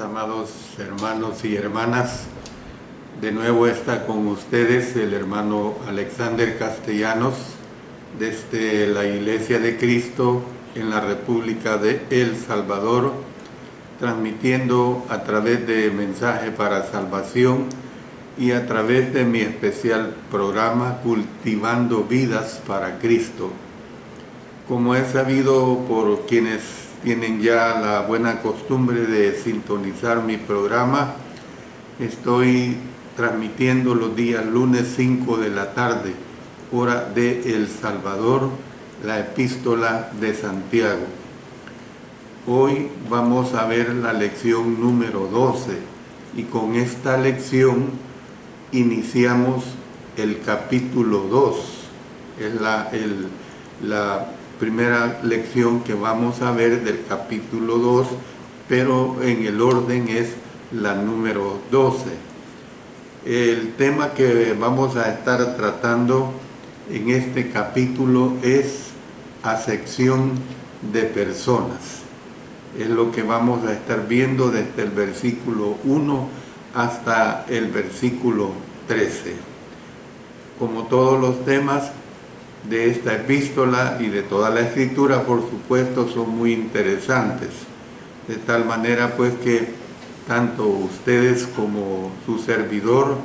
Amados hermanos y hermanas, de nuevo está con ustedes el hermano Alexander Castellanos desde la Iglesia de Cristo en la República de El Salvador, transmitiendo a través de Mensaje para Salvación y a través de mi especial programa Cultivando Vidas para Cristo. Como es sabido por quienes tienen ya la buena costumbre de sintonizar mi programa, estoy transmitiendo los días lunes 5 de la tarde, hora de El Salvador, la Epístola de Santiago. Hoy vamos a ver la lección número 12 y con esta lección iniciamos el capítulo 2. Es la primera lección que vamos a ver del capítulo 2, pero en el orden es la número 12. El tema que vamos a estar tratando en este capítulo es acepción de personas. Es lo que vamos a estar viendo desde el versículo 1 hasta el versículo 13. Como todos los temas de esta epístola y de toda la escritura, por supuesto, son muy interesantes, de tal manera pues que tanto ustedes como su servidor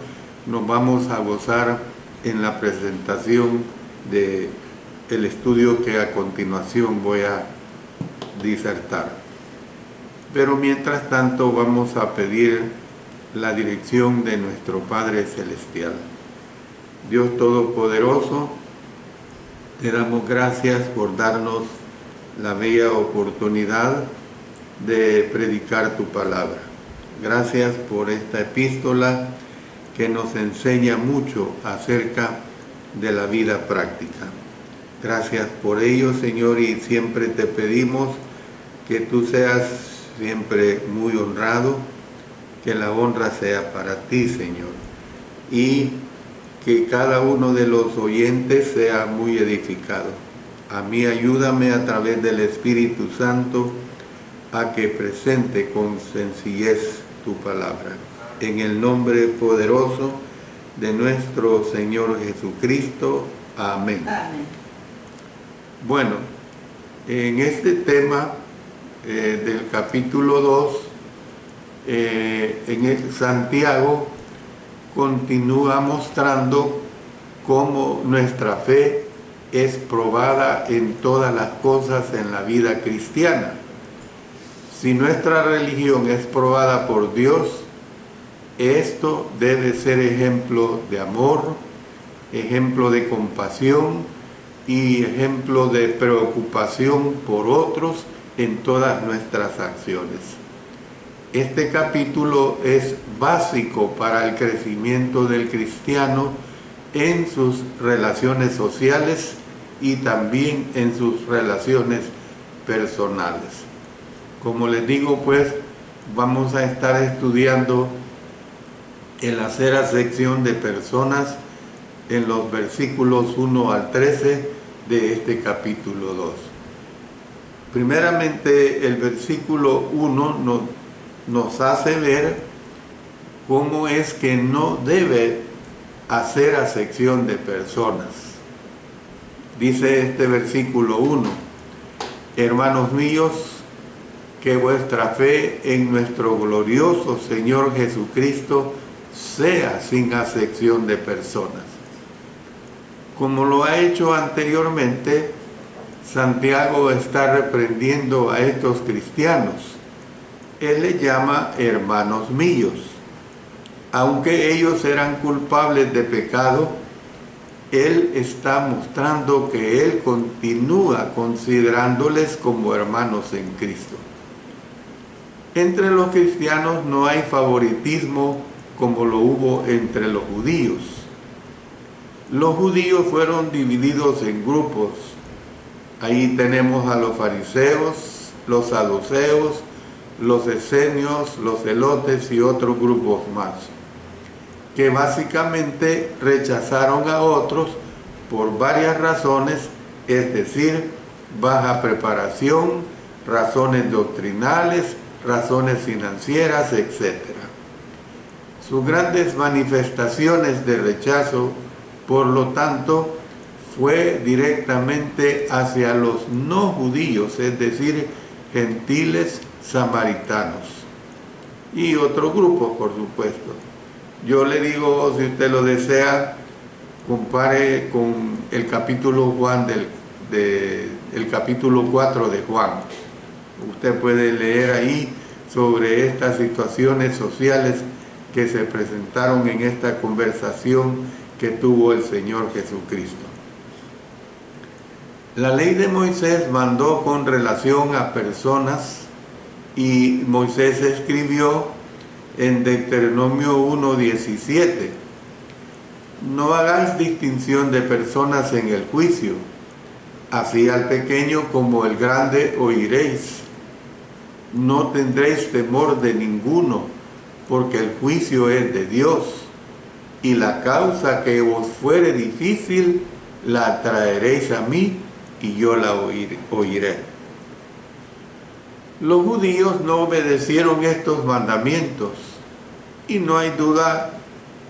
nos vamos a gozar en la presentación de el estudio que a continuación voy a disertar. Pero mientras tanto vamos a pedir la dirección de nuestro Padre Celestial. Dios Todopoderoso, te damos gracias por darnos la bella oportunidad de predicar tu palabra. Gracias por esta epístola que nos enseña mucho acerca de la vida práctica. Gracias por ello, Señor, y siempre te pedimos que tú seas siempre muy honrado, que la honra sea para ti, Señor, y que cada uno de los oyentes sea muy edificado. A mí ayúdame a través del Espíritu Santo a que presente con sencillez tu palabra. En el nombre poderoso de nuestro Señor Jesucristo. Amén. Amén. Bueno, en este tema del capítulo 2, Santiago continúa mostrando cómo nuestra fe es probada en todas las cosas en la vida cristiana. Si nuestra religión es probada por Dios, esto debe ser ejemplo de amor, ejemplo de compasión y ejemplo de preocupación por otros en todas nuestras acciones. Este capítulo es básico para el crecimiento del cristiano en sus relaciones sociales y también en sus relaciones personales. Como les digo, pues, vamos a estar estudiando el hacer acepción de personas en los versículos 1 al 13 de este capítulo 2. Primeramente, el versículo 1 nos hace ver cómo es que no debe hacer acepción de personas. Dice este versículo 1: hermanos míos, que vuestra fe en nuestro glorioso Señor Jesucristo sea sin acepción de personas. Como lo ha hecho anteriormente, Santiago está reprendiendo a estos cristianos. Él les llama hermanos míos. Aunque ellos eran culpables de pecado, él está mostrando que él continúa considerándoles como hermanos en Cristo. Entre los cristianos no hay favoritismo como lo hubo entre los judíos. Los judíos fueron divididos en grupos. Ahí tenemos a los fariseos, los saduceos, los esenios, los zelotes y otros grupos más, que básicamente rechazaron a otros por varias razones, es decir, baja preparación, razones doctrinales, razones financieras, etc. Sus grandes manifestaciones de rechazo, por lo tanto, fue directamente hacia los no judíos, es decir, gentiles samaritanos y otros grupos, por supuesto. Yo le digo, si usted lo desea, compare con el capítulo el capítulo 4 de Juan. Usted puede leer ahí sobre estas situaciones sociales que se presentaron en esta conversación que tuvo el Señor Jesucristo. La ley de Moisés mandó con relación a personas, y Moisés escribió en Deuteronomio 1:17: no hagáis distinción de personas en el juicio, así al pequeño como el grande oiréis. No tendréis temor de ninguno, porque el juicio es de Dios, y la causa que os fuere difícil la traeréis a mí, y yo la oiré. Los judíos no obedecieron estos mandamientos, y no hay duda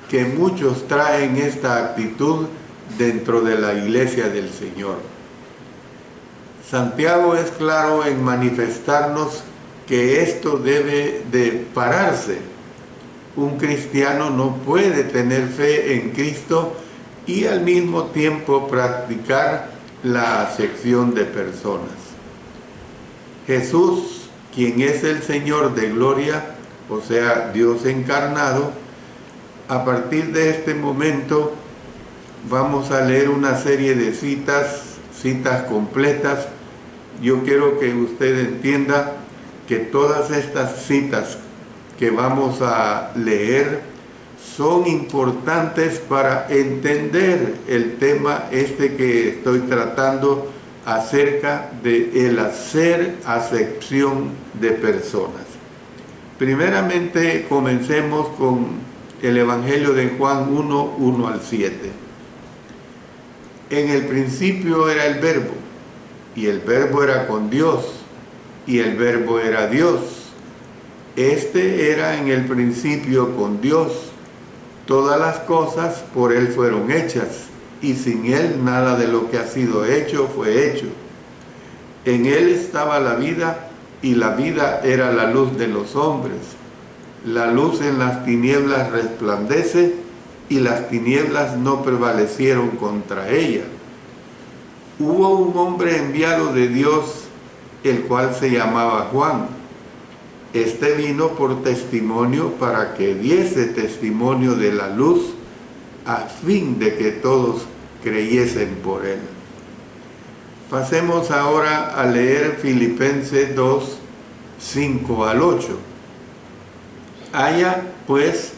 que muchos traen esta actitud dentro de la iglesia del Señor. Santiago es claro en manifestarnos que esto debe de pararse. Un cristiano no puede tener fe en Cristo y al mismo tiempo practicar la acepción de personas. Jesús, quien es el Señor de gloria, o sea, Dios encarnado, a partir de este momento vamos a leer una serie de citas completas. Yo quiero que usted entienda que todas estas citas que vamos a leer son importantes para entender el tema que estoy tratando acerca de el hacer acepción de personas. Primeramente comencemos con el Evangelio de Juan 1:1-7. En el principio era el Verbo, y el Verbo era con Dios, y el Verbo era Dios. Este era en el principio con Dios. Todas las cosas por Él fueron hechas, y sin Él nada de lo que ha sido hecho fue hecho. En Él estaba la vida, y la vida era la luz de los hombres. La luz en las tinieblas resplandece, y las tinieblas no prevalecieron contra ella. Hubo un hombre enviado de Dios, el cual se llamaba Juan. Este vino por testimonio para que diese testimonio de la luz, a fin de que todos creyesen por él. Pasemos ahora a leer Filipenses 2:5-8. Haya pues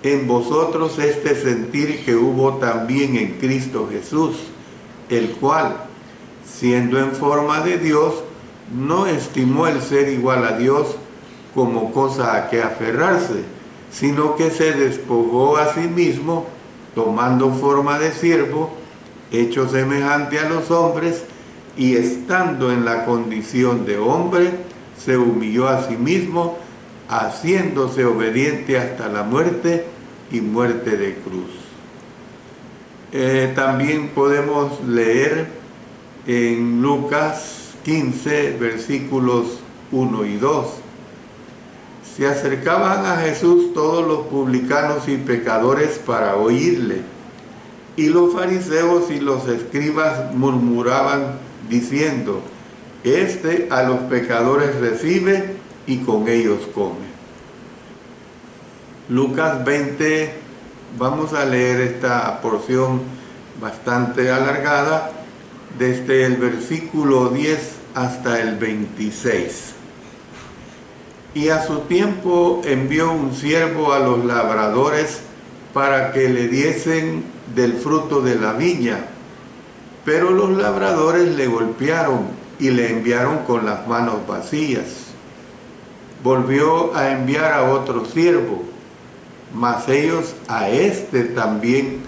en vosotros este sentir que hubo también en Cristo Jesús, el cual, siendo en forma de Dios, no estimó el ser igual a Dios como cosa a que aferrarse, sino que se despojó a sí mismo, tomando forma de siervo, hecho semejante a los hombres, y estando en la condición de hombre, se humilló a sí mismo, haciéndose obediente hasta la muerte y muerte de cruz. También podemos leer en Lucas 15, versículos 1 y 2. Se acercaban a Jesús todos los publicanos y pecadores para oírle, y los fariseos y los escribas murmuraban diciendo: este a los pecadores recibe y con ellos come. Lucas 20, vamos a leer esta porción bastante alargada, desde el versículo 10 hasta el 26. Y a su tiempo envió un siervo a los labradores para que le diesen del fruto de la viña. Pero los labradores le golpearon y le enviaron con las manos vacías. Volvió a enviar a otro siervo, mas ellos a este también,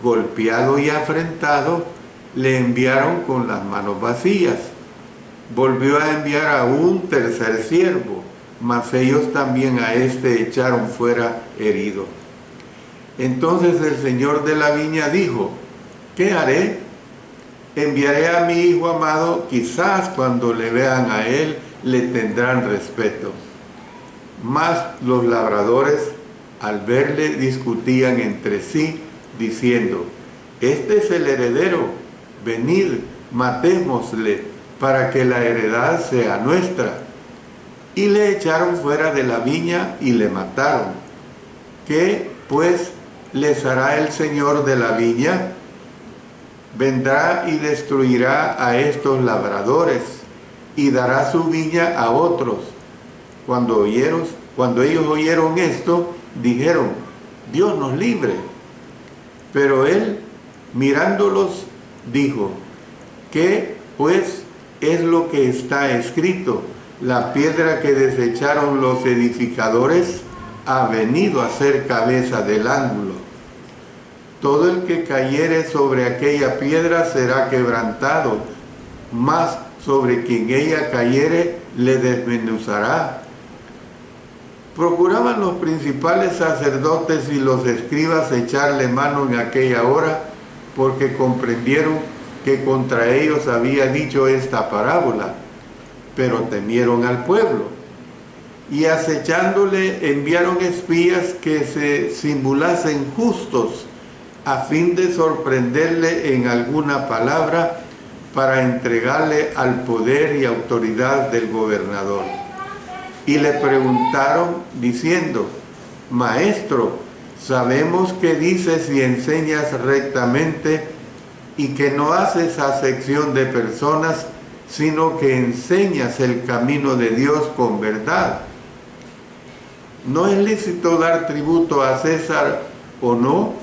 golpeado y afrentado, le enviaron con las manos vacías. Volvió a enviar a un tercer siervo, mas ellos también a éste echaron fuera herido. Entonces el señor de la viña dijo: ¿qué haré? Enviaré a mi hijo amado, quizás cuando le vean a él le tendrán respeto. Mas los labradores al verle discutían entre sí, diciendo: este es el heredero, venid, matémosle, para que la heredad sea nuestra. Y le echaron fuera de la viña y le mataron. ¿Qué, pues, les hará el señor de la viña? Vendrá y destruirá a estos labradores y dará su viña a otros. Cuando ellos oyeron esto, dijeron: Dios nos libre. Pero él, mirándolos, dijo: ¿qué, pues, es lo que está escrito? La piedra que desecharon los edificadores ha venido a ser cabeza del ángulo. Todo el que cayere sobre aquella piedra será quebrantado, mas sobre quien ella cayere le desmenuzará. Procuraban los principales sacerdotes y los escribas echarle mano en aquella hora, porque comprendieron que contra ellos había dicho esta parábola, pero temieron al pueblo. Y acechándole enviaron espías que se simulasen justos, a fin de sorprenderle en alguna palabra, para entregarle al poder y autoridad del gobernador. Y le preguntaron diciendo: Maestro, sabemos que dices y enseñas rectamente, y que no haces acepción de personas, sino que enseñas el camino de Dios con verdad. ¿No es lícito dar tributo a César o no?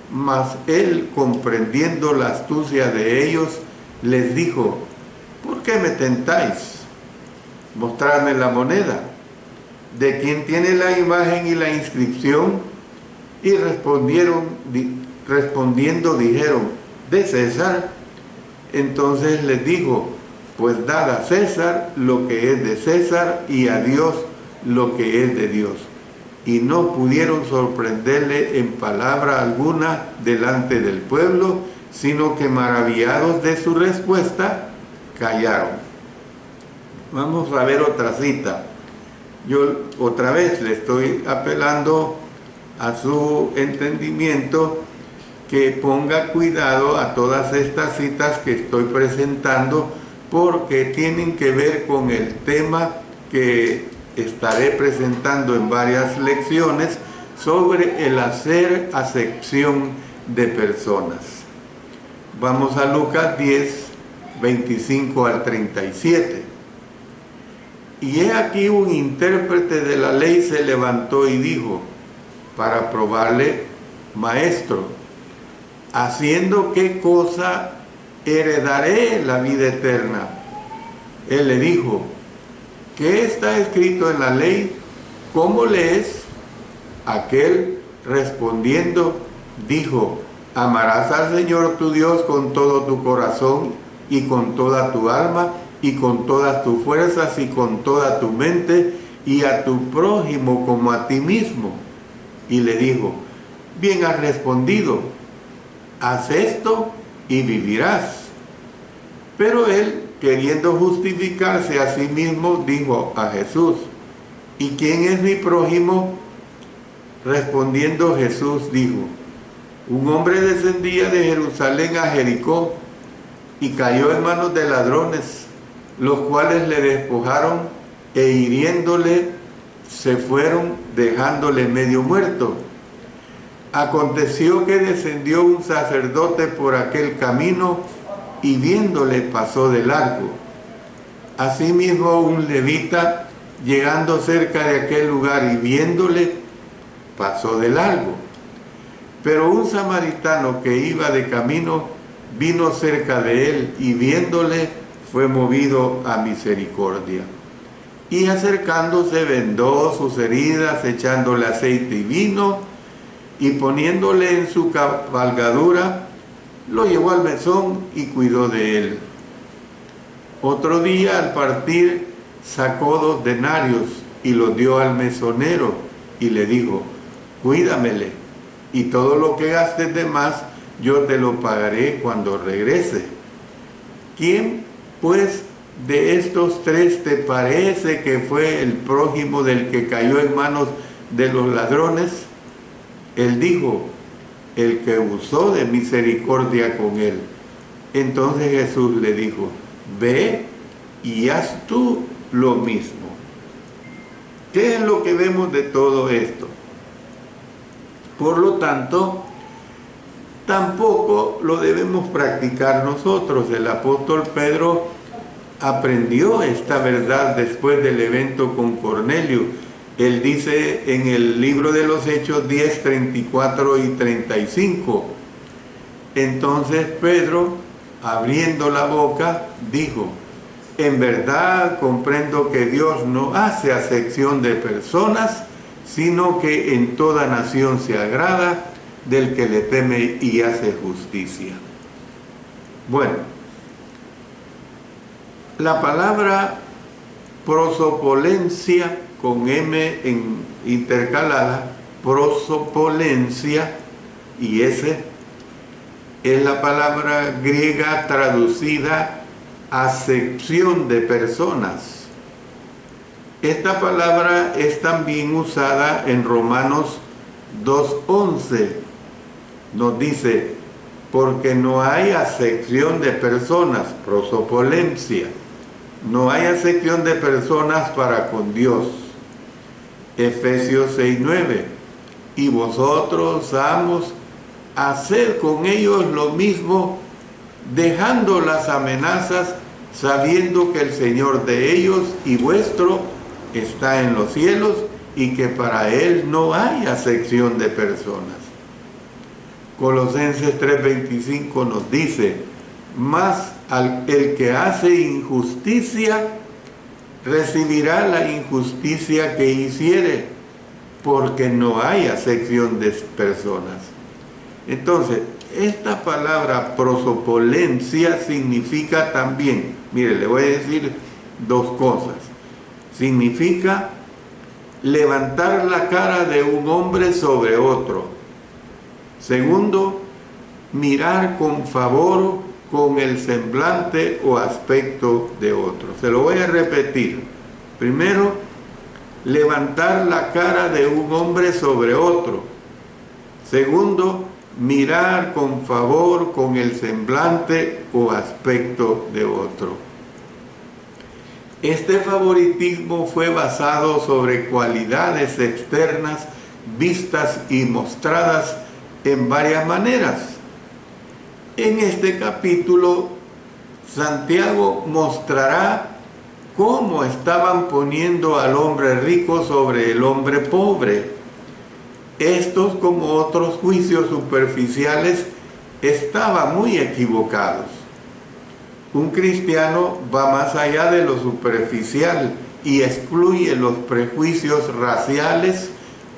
Mas él, comprendiendo la astucia de ellos, les dijo: ¿por qué me tentáis? Mostradme la moneda. ¿De quién tiene la imagen y la inscripción? Y respondiendo dijeron: de César. Entonces les dijo: pues dad a César lo que es de César, y a Dios lo que es de Dios. Y no pudieron sorprenderle en palabra alguna delante del pueblo, sino que maravillados de su respuesta, callaron. Vamos a ver otra cita. Yo otra vez le estoy apelando a su entendimiento, que ponga cuidado a todas estas citas que estoy presentando, porque tienen que ver con el tema que estaré presentando en varias lecciones sobre el hacer acepción de personas. Vamos a Lucas 10, 25 al 37. Y he aquí un intérprete de la ley se levantó y dijo, para probarle: Maestro, ¿haciendo qué cosa heredaré la vida eterna? Él le dijo: ¿qué está escrito en la ley? ¿Cómo lees? Aquel, respondiendo, dijo: amarás al Señor tu Dios con todo tu corazón y con toda tu alma y con todas tus fuerzas y con toda tu mente, y a tu prójimo como a ti mismo. Y le dijo: bien has respondido, haz esto y vivirás. Pero él, queriendo justificarse a sí mismo, dijo a Jesús: ¿y quién es mi prójimo? Respondiendo Jesús dijo: un hombre descendía de Jerusalén a Jericó y cayó en manos de ladrones, los cuales le despojaron e hiriéndole se fueron, dejándole medio muerto. Aconteció que descendió un sacerdote por aquel camino y viéndole pasó de largo. Asimismo un levita, llegando cerca de aquel lugar y viéndole, pasó de largo. Pero un samaritano que iba de camino vino cerca de él y viéndole fue movido a misericordia. Y acercándose vendó sus heridas, echándole aceite y vino, y poniéndole en su cabalgadura, lo llevó al mesón y cuidó de él. Otro día, al partir, sacó 2 denarios y los dio al mesonero y le dijo: cuídamele, y todo lo que gastes de más yo te lo pagaré cuando regrese. ¿Quién pues de estos tres te parece que fue el prójimo del que cayó en manos de los ladrones? Él dijo: el que usó de misericordia con él. Entonces Jesús le dijo: ve y haz tú lo mismo. ¿Qué es lo que vemos de todo esto? Por lo tanto, tampoco lo debemos practicar nosotros. El apóstol Pedro aprendió esta verdad después del evento con Cornelio. Él dice en el libro de los Hechos 10, 34 y 35. Entonces Pedro, abriendo la boca, dijo: en verdad comprendo que Dios no hace acepción de personas, sino que en toda nación se agrada del que le teme y hace justicia. Bueno, la palabra prosopolencia, con M intercalada, prosopolencia y S, es la palabra griega traducida acepción de personas. Esta palabra es también usada en Romanos 2:11. Nos dice: porque no hay acepción de personas, prosopolencia. No hay acepción de personas para con Dios. Efesios 6:9. Y vosotros, amos, haced con ellos lo mismo, dejando las amenazas, sabiendo que el Señor de ellos y vuestro está en los cielos y que para Él no hay acepción de personas. Colosenses 3:25 nos dice: mas el que hace injusticia recibirá la injusticia que hiciere, porque no hay acepción de personas. Entonces, esta palabra prosopolencia significa también, mire, le voy a decir dos cosas. Significa levantar la cara de un hombre sobre otro. Segundo, mirar con favor con el semblante o aspecto de otro. Se lo voy a repetir. Primero, levantar la cara de un hombre sobre otro. Segundo, mirar con favor con el semblante o aspecto de otro. Este favoritismo fue basado sobre cualidades externas vistas y mostradas en varias maneras. En este capítulo, Santiago mostrará cómo estaban poniendo al hombre rico sobre el hombre pobre. Estos, como otros juicios superficiales, estaban muy equivocados. Un cristiano va más allá de lo superficial y excluye los prejuicios raciales,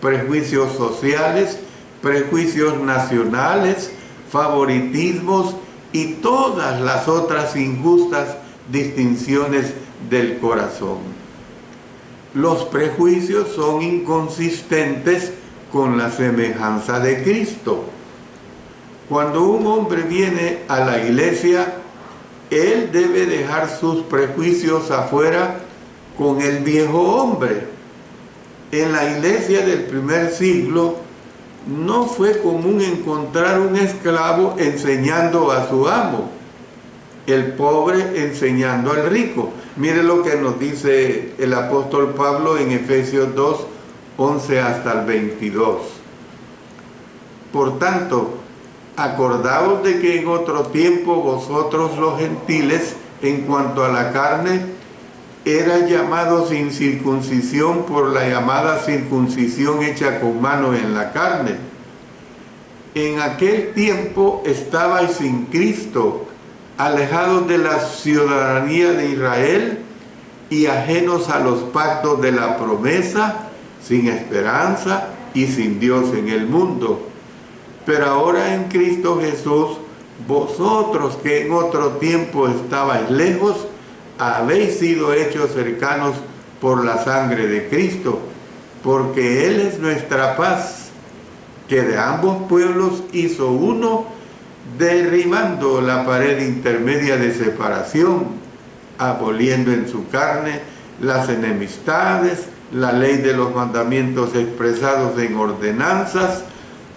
prejuicios sociales, prejuicios nacionales, favoritismos y todas las otras injustas distinciones del corazón. Los prejuicios son inconsistentes con la semejanza de Cristo. Cuando un hombre viene a la iglesia, él debe dejar sus prejuicios afuera con el viejo hombre. En la iglesia del primer siglo no fue común encontrar un esclavo enseñando a su amo, el pobre enseñando al rico. Mire lo que nos dice el apóstol Pablo en Efesios 2, 11 hasta el 22. Por tanto, acordaos de que en otro tiempo vosotros los gentiles, en cuanto a la carne, eran llamados sin circuncisión por la llamada circuncisión hecha con mano en la carne. En aquel tiempo estabais sin Cristo, alejados de la ciudadanía de Israel y ajenos a los pactos de la promesa, sin esperanza y sin Dios en el mundo. Pero ahora en Cristo Jesús, vosotros que en otro tiempo estabais lejos, habéis sido hechos cercanos por la sangre de Cristo, porque Él es nuestra paz, que de ambos pueblos hizo uno, derribando la pared intermedia de separación, aboliendo en su carne las enemistades, la ley de los mandamientos expresados en ordenanzas,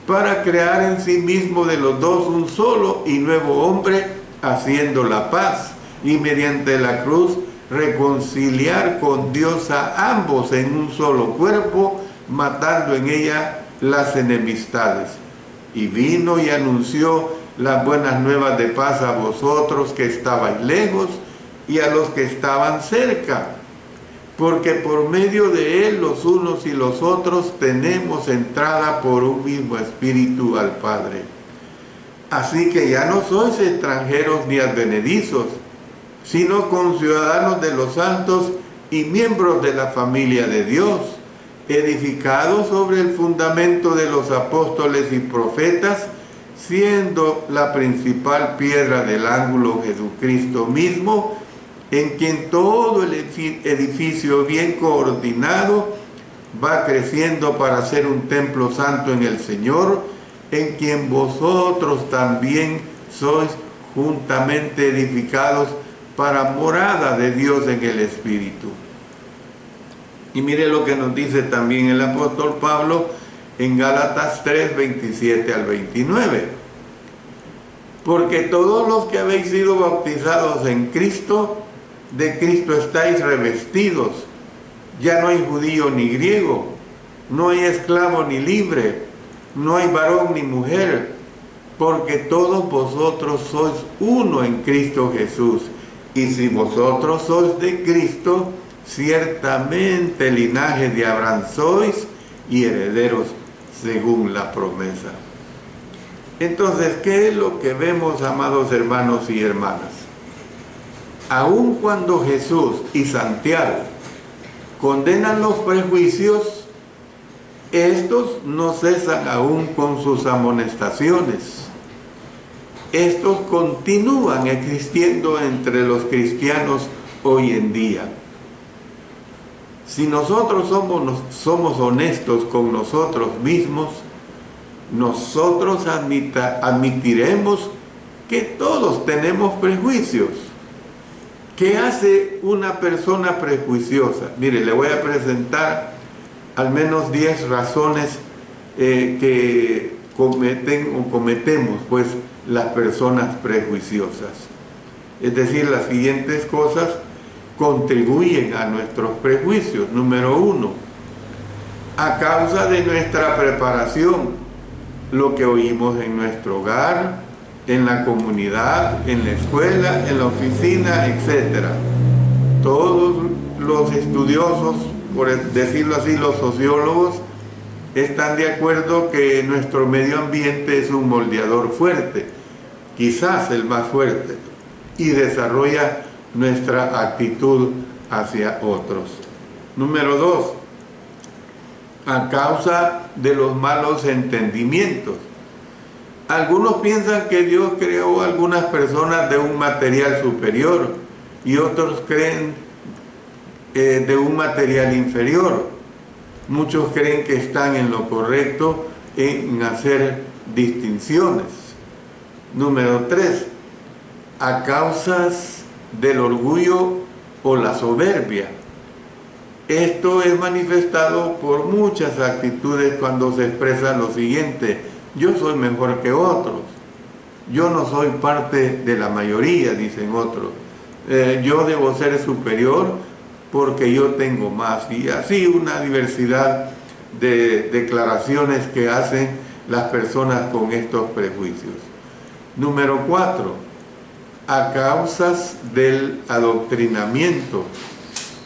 para crear en sí mismo de los dos un solo y nuevo hombre, haciendo la paz, y mediante la cruz reconciliar con Dios a ambos en un solo cuerpo, matando en ella las enemistades. Y vino y anunció las buenas nuevas de paz a vosotros que estabais lejos y a los que estaban cerca, porque por medio de Él los unos y los otros tenemos entrada por un mismo Espíritu al Padre. Así que ya no sois extranjeros ni advenedizos, sino conciudadanos de los santos y miembros de la familia de Dios, edificados sobre el fundamento de los apóstoles y profetas, siendo la principal piedra del ángulo Jesucristo mismo, en quien todo el edificio bien coordinado va creciendo para ser un templo santo en el Señor, en quien vosotros también sois juntamente edificados para morada de Dios en el Espíritu. Y mire lo que nos dice también el apóstol Pablo en Gálatas 3, 27 al 29. Porque todos los que habéis sido bautizados en Cristo, de Cristo estáis revestidos. Ya no hay judío ni griego, no hay esclavo ni libre, no hay varón ni mujer, porque todos vosotros sois uno en Cristo Jesús. Y si vosotros sois de Cristo, ciertamente linaje de Abraham sois y herederos según la promesa. Entonces, ¿qué es lo que vemos, amados hermanos y hermanas? Aun cuando Jesús y Santiago condenan los prejuicios, estos no cesan aún con sus amonestaciones. Estos continúan existiendo entre los cristianos hoy en día. Si nosotros somos honestos con nosotros mismos, nosotros admitiremos que todos tenemos prejuicios. ¿Qué hace una persona prejuiciosa? Mire, le voy a presentar al menos 10 razones que cometemos pues las personas prejuiciosas. Es decir, las siguientes cosas contribuyen a nuestros prejuicios. Número 1, a causa de nuestra preparación, lo que oímos en nuestro hogar, en la comunidad, en la escuela, en la oficina, etc. Todos los estudiosos, por decirlo así, los sociólogos, están de acuerdo que nuestro medio ambiente es un moldeador fuerte, quizás el más fuerte, y desarrolla nuestra actitud hacia otros. Número 2, a causa de los malos entendimientos. Algunos piensan que Dios creó a algunas personas de un material superior y otros creen de un material inferior. Muchos creen que están en lo correcto en hacer distinciones. Número 3, a causas del orgullo o la soberbia. Esto es manifestado por muchas actitudes cuando se expresa lo siguiente: yo soy mejor que otros, yo no soy parte de la mayoría, dicen otros, yo debo ser superior porque yo tengo más, y así una diversidad de declaraciones que hacen las personas con estos prejuicios. Número 4, a causas del adoctrinamiento.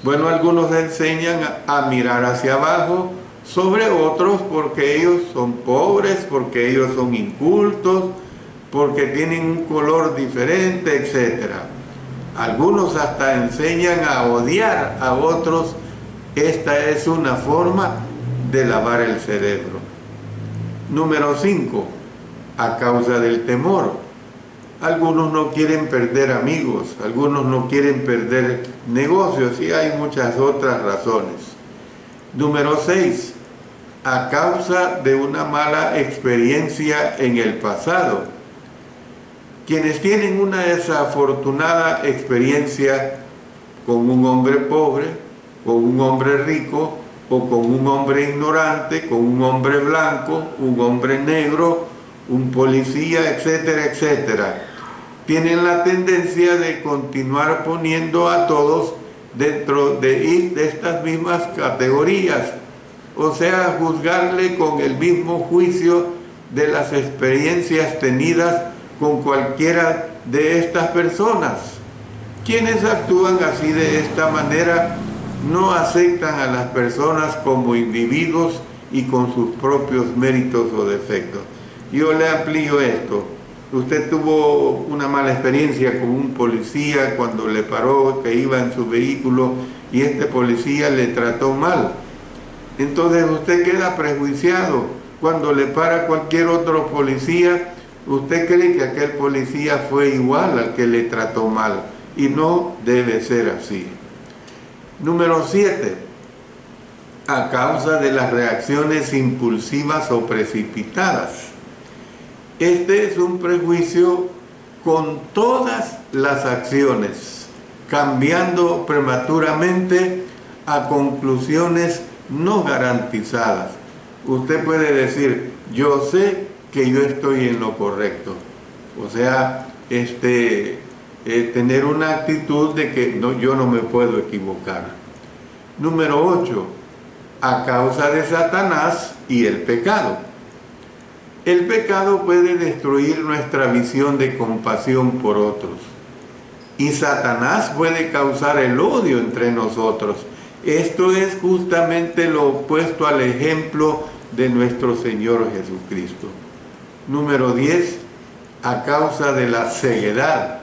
Bueno, algunos enseñan a mirar hacia abajo sobre otros porque ellos son pobres, porque ellos son incultos, porque tienen un color diferente, etc. Algunos hasta enseñan a odiar a otros. Esta es una forma de lavar el cerebro. Número 5, a causa del temor. Algunos no quieren perder amigos, algunos no quieren perder negocios y hay muchas otras razones. Número 6. A causa de una mala experiencia en el pasado. Quienes tienen una desafortunada experiencia con un hombre pobre, con un hombre rico, o con un hombre ignorante, con un hombre blanco, un hombre negro, un policía, etcétera, etcétera, tienen la tendencia de continuar poniendo a todos dentro de estas mismas categorías, o sea, juzgarle con el mismo juicio de las experiencias tenidas con cualquiera de estas personas. Quienes actúan así de esta manera no aceptan a las personas como individuos y con sus propios méritos o defectos. Yo le amplío esto. Usted tuvo una mala experiencia con un policía cuando le paró, que iba en su vehículo y este policía le trató mal. Entonces usted queda prejuiciado. Cuando le para cualquier otro policía, usted cree que aquel policía fue igual al que le trató mal. Y no debe ser así. Número 7. A causa de las reacciones impulsivas o precipitadas. Este es un prejuicio con todas las acciones, cambiando prematuramente a conclusiones no garantizadas. Usted puede decir, yo sé que yo estoy en lo correcto. O sea, tener una actitud de que yo no me puedo equivocar. Número 8. A causa de Satanás y el pecado. El pecado puede destruir nuestra visión de compasión por otros. Y Satanás puede causar el odio entre nosotros. Esto es justamente lo opuesto al ejemplo de nuestro Señor Jesucristo. Número 10. A causa de la ceguedad.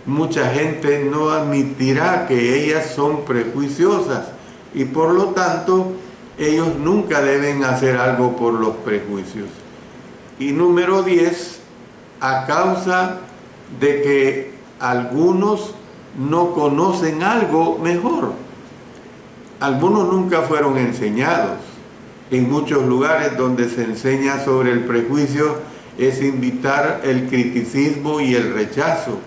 Mucha gente no admitirá que ellas son prejuiciosas y por lo tanto ellos nunca deben hacer algo por los prejuicios. Y número 10, a causa de que algunos no conocen algo mejor. Algunos nunca fueron enseñados. En muchos lugares donde se enseña sobre el prejuicio es invitar el criticismo y el rechazo.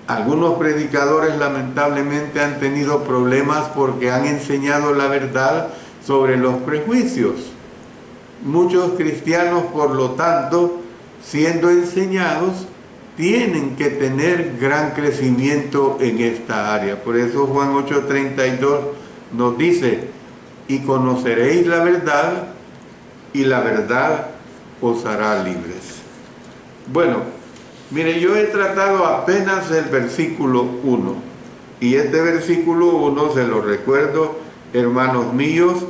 Algunos predicadores lamentablemente han tenido problemas porque han enseñado la verdad sobre los prejuicios. Muchos cristianos, por lo tanto, siendo enseñados, tienen que tener gran crecimiento en esta área. Por eso Juan 8:32 nos dice, y conoceréis la verdad, y la verdad os hará libres. Bueno, mire, yo he tratado apenas el versículo 1, y este versículo 1 se lo recuerdo, hermanos míos,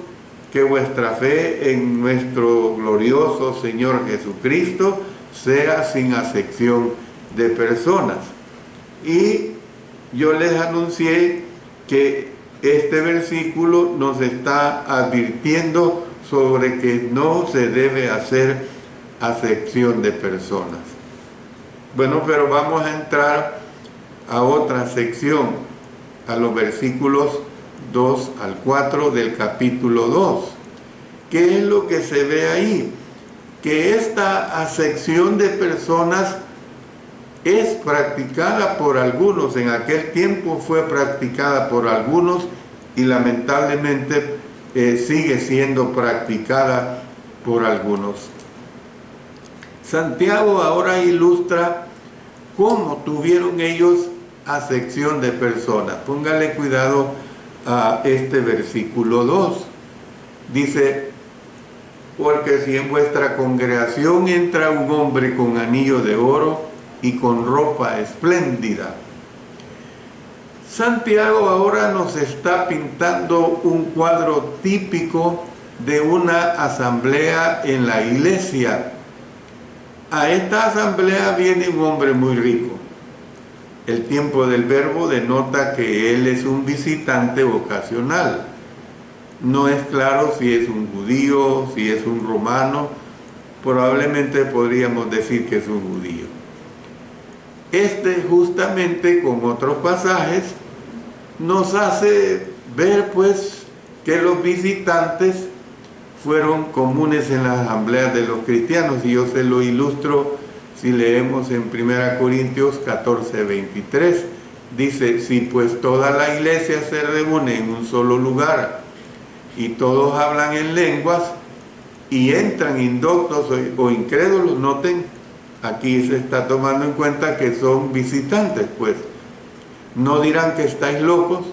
que vuestra fe en nuestro glorioso Señor Jesucristo sea sin acepción de personas. Y yo les anuncié que este versículo nos está advirtiendo sobre que no se debe hacer acepción de personas. Bueno, pero vamos a entrar a otra sección, a los versículos 2 al 4 del capítulo 2. ¿Qué es lo que se ve ahí? Que esta acepción de personas es practicada por algunos. En aquel tiempo fue practicada por algunos y lamentablemente sigue siendo practicada por algunos. Santiago ahora ilustra cómo tuvieron ellos acepción de personas. Póngale cuidado a este versículo 2. Dice, porque si en vuestra congregación entra un hombre con anillo de oro y con ropa espléndida. Santiago ahora nos está pintando un cuadro típico de una asamblea en la iglesia. A esta asamblea viene un hombre muy rico. El tiempo del verbo denota que él es un visitante ocasional. No es claro si es un judío, si es un romano. Probablemente podríamos decir que es un judío. Este justamente con otros pasajes nos hace ver pues que los visitantes fueron comunes en las asambleas de los cristianos, y yo se lo ilustro si leemos en 1 Corintios 14, 23. Dice: si pues toda la iglesia se reúne en un solo lugar y todos hablan en lenguas y entran indoctos o incrédulos, noten, aquí se está tomando en cuenta que son visitantes, pues no dirán que estáis locos.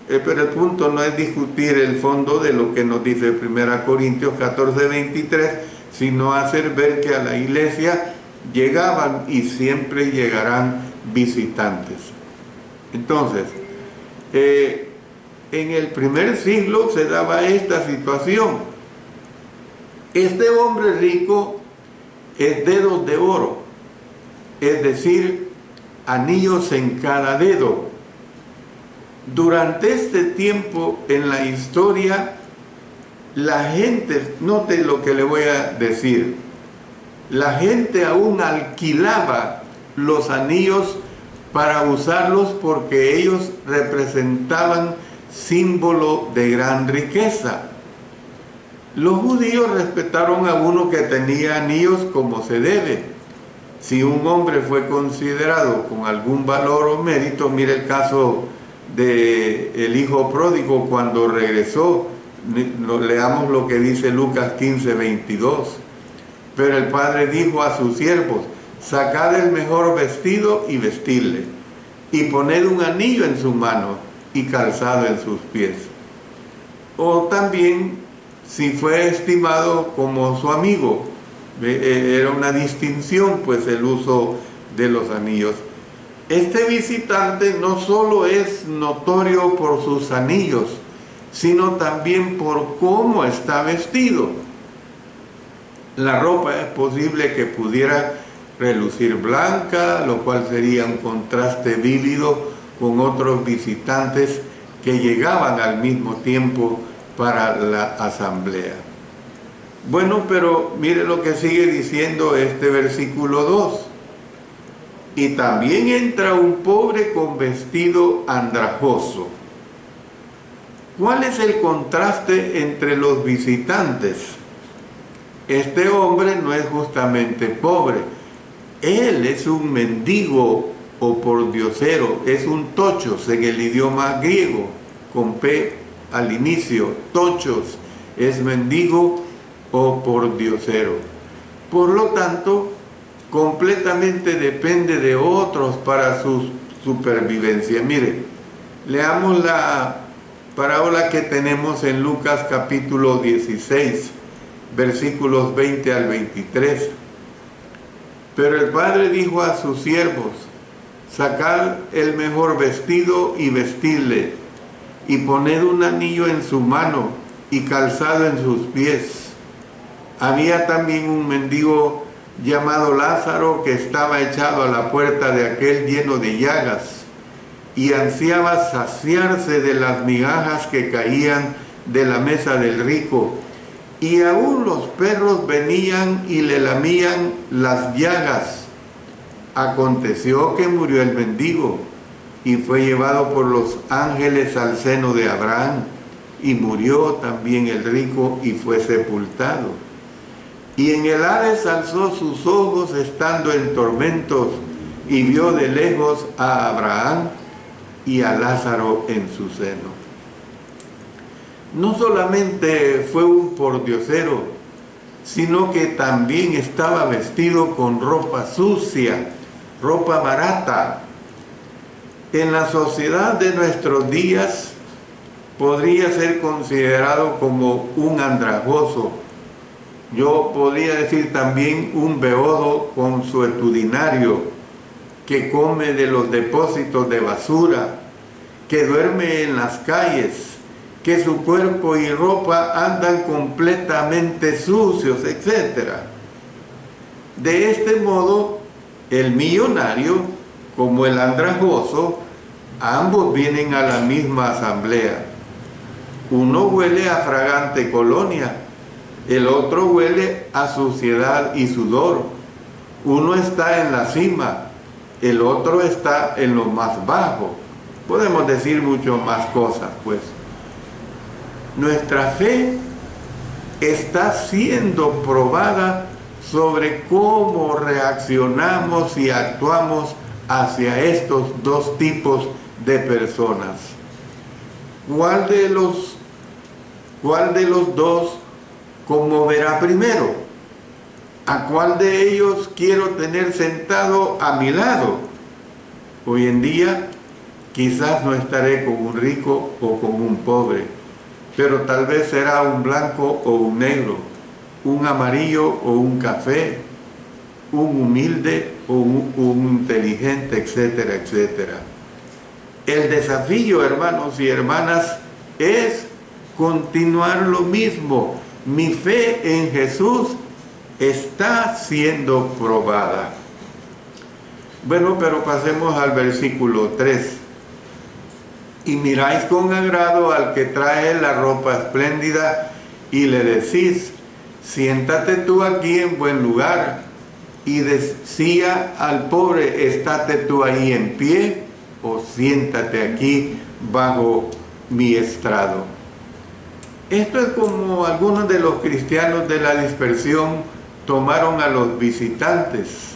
Pero el punto no es discutir el fondo de lo que nos dice 1 Corintios 14, 23, sino hacer ver que a la iglesia llegaban y siempre llegarán visitantes. Entonces, en el primer siglo se daba esta situación. Este hombre rico es dedos de oro, es decir, anillos en cada dedo. Durante este tiempo en la historia, la gente, note lo que le voy a decir, la gente aún alquilaba los anillos para usarlos porque ellos representaban símbolo de gran riqueza. Los judíos respetaron a uno que tenía anillos como se debe. Si un hombre fue considerado con algún valor o mérito, mire el caso del hijo pródigo cuando regresó, leamos lo que dice Lucas 15, 22. Pero el padre dijo a sus siervos: sacad el mejor vestido y vestidle, y poned un anillo en su mano y calzado en sus pies. O también, si fue estimado como su amigo, era una distinción pues el uso de los anillos. Este visitante no solo es notorio por sus anillos, sino también por cómo está vestido. La ropa es posible que pudiera relucir blanca, lo cual sería un contraste vívido con otros visitantes que llegaban al mismo tiempo para la asamblea. Bueno, pero mire lo que sigue diciendo este versículo 2. Y también entra un pobre con vestido andrajoso. ¿Cuál es el contraste entre los visitantes? Este hombre no es justamente pobre. Él es un mendigo o pordiosero, es un tochos en el idioma griego, con P al inicio. Tochos es mendigo o pordiosero. Por lo tanto, completamente depende de otros para su supervivencia. Mire, leamos la parábola que tenemos en Lucas capítulo 16, versículos 20 al 23. Pero el padre dijo a sus siervos: sacad el mejor vestido y vestidle, y poned un anillo en su mano y calzado en sus pies. Había también un mendigo llamado Lázaro que estaba echado a la puerta de aquel lleno de llagas, y ansiaba saciarse de las migajas que caían de la mesa del rico, y aún los perros venían y le lamían las llagas. Aconteció que murió el mendigo y fue llevado por los ángeles al seno de Abraham, y murió también el rico y fue sepultado. Y en el Hades alzó sus ojos estando en tormentos, y vio de lejos a Abraham y a Lázaro en su seno. No solamente fue un pordiosero, sino que también estaba vestido con ropa sucia, ropa barata. En la sociedad de nuestros días podría ser considerado como un andrajoso. Yo podría decir también un beodo consuetudinario, que come de los depósitos de basura, que duerme en las calles, que su cuerpo y ropa andan completamente sucios, etc. De este modo, el millonario, como el andrajoso, ambos vienen a la misma asamblea. Uno huele a fragante colonia, el otro huele a suciedad y sudor. Uno está en la cima, el otro está en lo más bajo. Podemos decir mucho más cosas, pues. Nuestra fe está siendo probada sobre cómo reaccionamos y actuamos hacia estos dos tipos de personas. ¿Cuál de los dos conmoverá primero? ¿A cuál de ellos quiero tener sentado a mi lado? Hoy en día quizás no estaré con un rico o con un pobre, pero tal vez será un blanco o un negro, un amarillo o un café, un humilde o un inteligente, etcétera, etcétera. El desafío, hermanos y hermanas, es continuar lo mismo. Mi fe en Jesús está siendo probada. Bueno, pero pasemos al versículo 3. Y miráis con agrado al que trae la ropa espléndida y le decís, siéntate tú aquí en buen lugar. Y decía al pobre, estate tú ahí en pie o siéntate aquí bajo mi estrado. Esto es como algunos de los cristianos de la dispersión tomaron a los visitantes.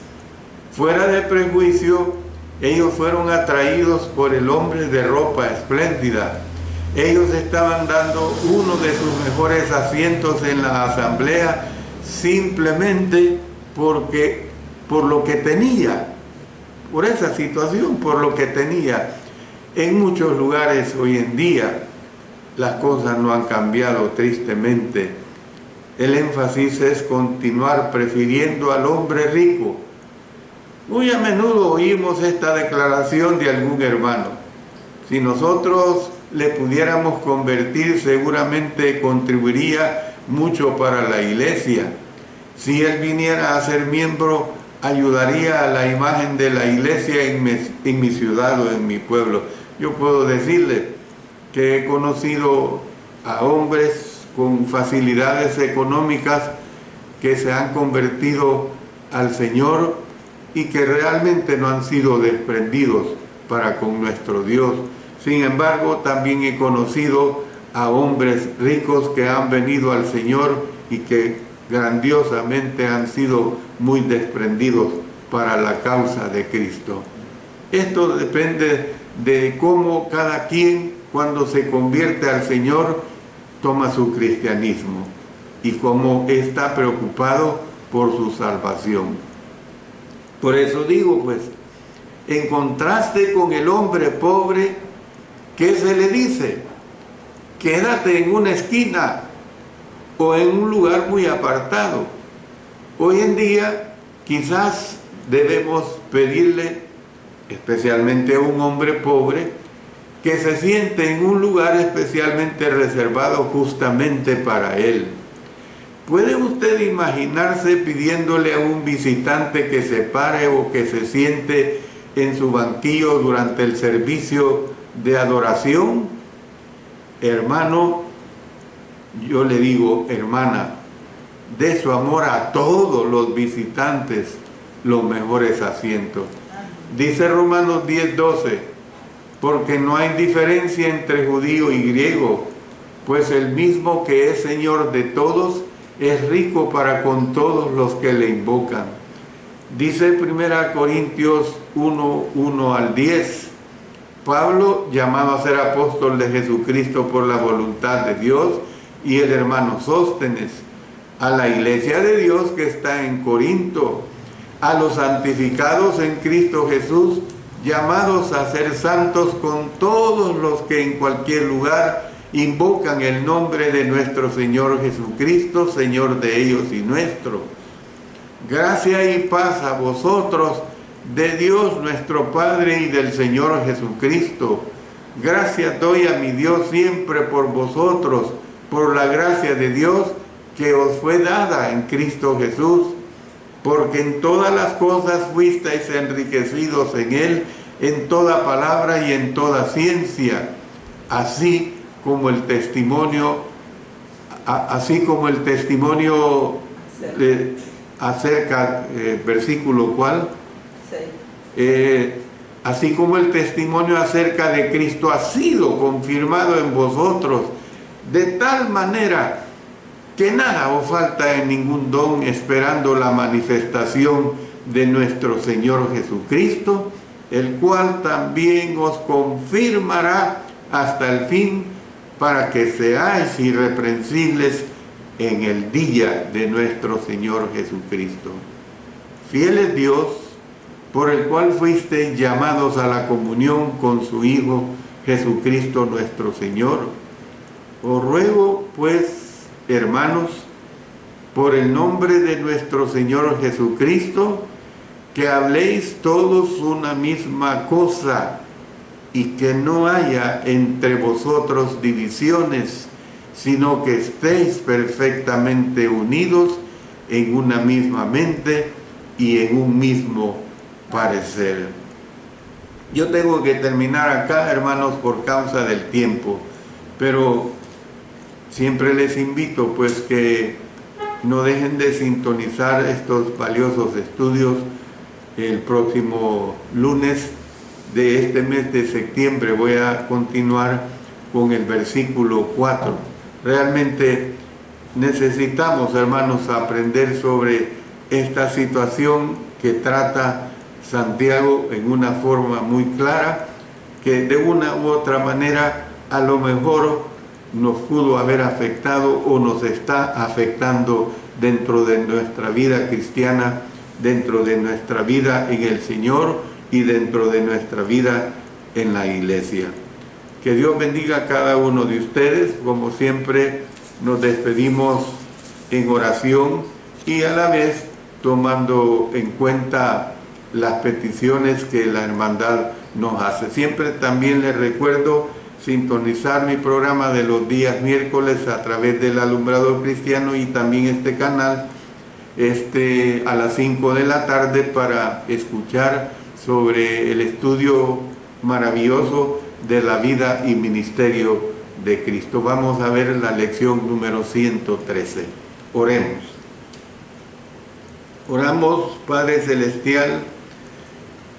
Fuera de prejuicio, ellos fueron atraídos por el hombre de ropa espléndida. Ellos estaban dando uno de sus mejores asientos en la asamblea simplemente por lo que tenía, por esa situación, por lo que tenía. En muchos lugares hoy en día las cosas no han cambiado, tristemente. El énfasis es continuar prefiriendo al hombre rico. Muy a menudo oímos esta declaración de algún hermano. Si nosotros le pudiéramos convertir, seguramente contribuiría mucho para la iglesia. Si él viniera a ser miembro, ayudaría a la imagen de la iglesia en mi ciudad o en mi pueblo. Yo puedo decirle que he conocido a hombres con facilidades económicas que se han convertido al Señor y que realmente no han sido desprendidos para con nuestro Dios. Sin embargo, también he conocido a hombres ricos que han venido al Señor y que grandiosamente han sido muy desprendidos para la causa de Cristo. Esto depende de cómo cada quien, cuando se convierte al Señor, toma su cristianismo y cómo está preocupado por su salvación. Por eso digo, pues, en contraste con el hombre pobre, ¿qué se le dice? Quédate en una esquina o en un lugar muy apartado. Hoy en día quizás debemos pedirle, especialmente a un hombre pobre, que se siente en un lugar especialmente reservado justamente para él. ¿Puede usted imaginarse pidiéndole a un visitante que se pare o que se siente en su banquillo durante el servicio de adoración? Hermano, yo le digo, hermana, dé su amor a todos los visitantes los mejores asientos. Dice Romanos 10:12, porque no hay diferencia entre judío y griego, pues el mismo que es Señor de todos es rico para con todos los que le invocan. Dice 1 Corintios 1:1 al 10, Pablo, llamado a ser apóstol de Jesucristo por la voluntad de Dios, y el hermano Sóstenes, a la iglesia de Dios que está en Corinto, a los santificados en Cristo Jesús, llamados a ser santos con todos los que en cualquier lugar invocan el nombre de nuestro Señor Jesucristo, Señor de ellos y nuestro. Gracia y paz a vosotros, de Dios nuestro Padre y del Señor Jesucristo. Gracias doy a mi Dios siempre por vosotros, por la gracia de Dios que os fue dada en Cristo Jesús, porque en todas las cosas fuisteis enriquecidos en Él, en toda palabra y en toda ciencia, así como el testimonio acerca, versículo ¿cuál? así como el testimonio acerca de Cristo ha sido confirmado en vosotros, de tal manera que nada os falta en ningún don, esperando la manifestación de nuestro Señor Jesucristo, el cual también os confirmará hasta el fin, para que seáis irreprensibles en el día de nuestro Señor Jesucristo. Fiel es Dios, por el cual fuisteis llamados a la comunión con su Hijo Jesucristo nuestro Señor. Os ruego, pues, hermanos, por el nombre de nuestro Señor Jesucristo, que habléis todos una misma cosa, y que no haya entre vosotros divisiones, sino que estéis perfectamente unidos en una misma mente y en un mismo parecer. Yo tengo que terminar acá, hermanos, por causa del tiempo, pero siempre les invito pues que no dejen de sintonizar estos valiosos estudios. El próximo lunes de este mes de septiembre voy a continuar con el versículo 4. Realmente necesitamos, hermanos, aprender sobre esta situación que trata Santiago en una forma muy clara, que de una u otra manera a lo mejor nos pudo haber afectado o nos está afectando dentro de nuestra vida cristiana, dentro de nuestra vida en el Señor y dentro de nuestra vida en la iglesia. Que Dios bendiga a cada uno de ustedes. Como siempre, nos despedimos en oración y a la vez tomando en cuenta las peticiones que la hermandad nos hace. Siempre también les recuerdo sintonizar mi programa de los días miércoles a través del Alumbrador Cristiano y también este canal a las 5 de la tarde para escuchar sobre el estudio maravilloso de la vida y ministerio de Cristo. Vamos a ver la lección número 113. Oremos. Oramos, Padre Celestial,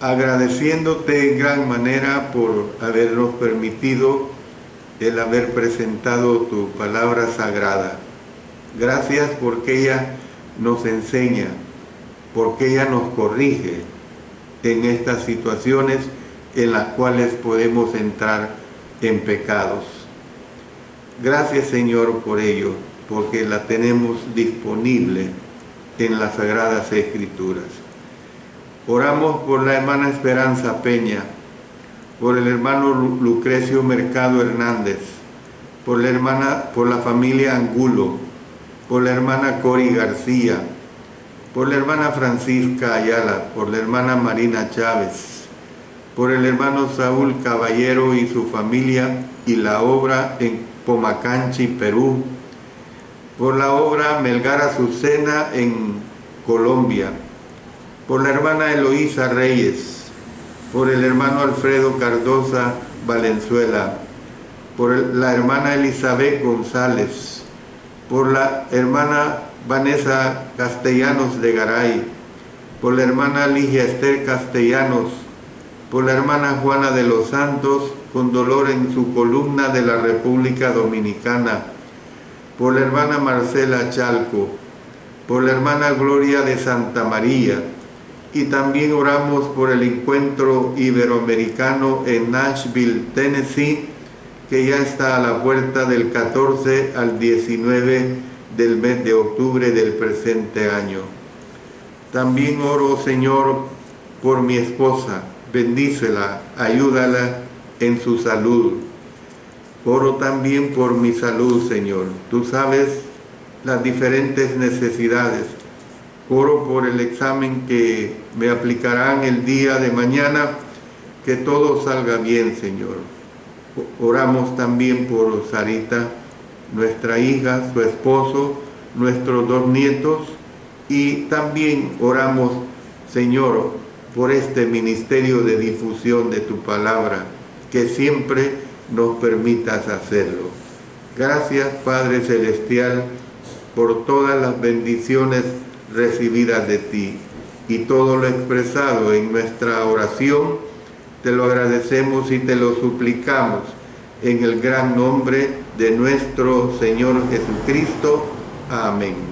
agradeciéndote en gran manera por habernos permitido el haber presentado tu palabra sagrada. Gracias porque ella nos enseña, porque ella nos corrige en estas situaciones en las cuales podemos entrar en pecados. Gracias, Señor, por ello, porque la tenemos disponible en las Sagradas Escrituras. Oramos por la hermana Esperanza Peña, por el hermano Lucrecio Mercado Hernández, por la familia Angulo, por la hermana Cori García, por la hermana Francisca Ayala, por la hermana Marina Chávez, por el hermano Saúl Caballero y su familia y la obra en Pomacanchi, Perú, por la obra Melgar Azucena en Colombia, por la hermana Eloísa Reyes, por el hermano Alfredo Cardosa Valenzuela, por la hermana Elizabeth González, por la hermana Vanessa Castellanos de Garay, por la hermana Ligia Esther Castellanos, por la hermana Juana de los Santos, con dolor en su columna de la República Dominicana, por la hermana Marcela Chalco, por la hermana Gloria de Santa María, y también oramos por el encuentro iberoamericano en Nashville, Tennessee, que ya está a la puerta del 14 al 19 del mes de octubre del presente año. También oro, Señor, por mi esposa, bendícela, ayúdala en su salud. Oro también por mi salud, Señor. Tú sabes las diferentes necesidades. Oro por el examen que me aplicarán el día de mañana, que todo salga bien, Señor. Oramos también por Sarita, nuestra hija, su esposo, nuestros 2 nietos, y también oramos, Señor, por este ministerio de difusión de tu palabra, que siempre nos permitas hacerlo. Gracias, Padre Celestial, por todas las bendiciones recibidas de ti. y todo lo expresado en nuestra oración, te lo agradecemos y te lo suplicamos en el gran nombre de nuestro Señor Jesucristo. Amén.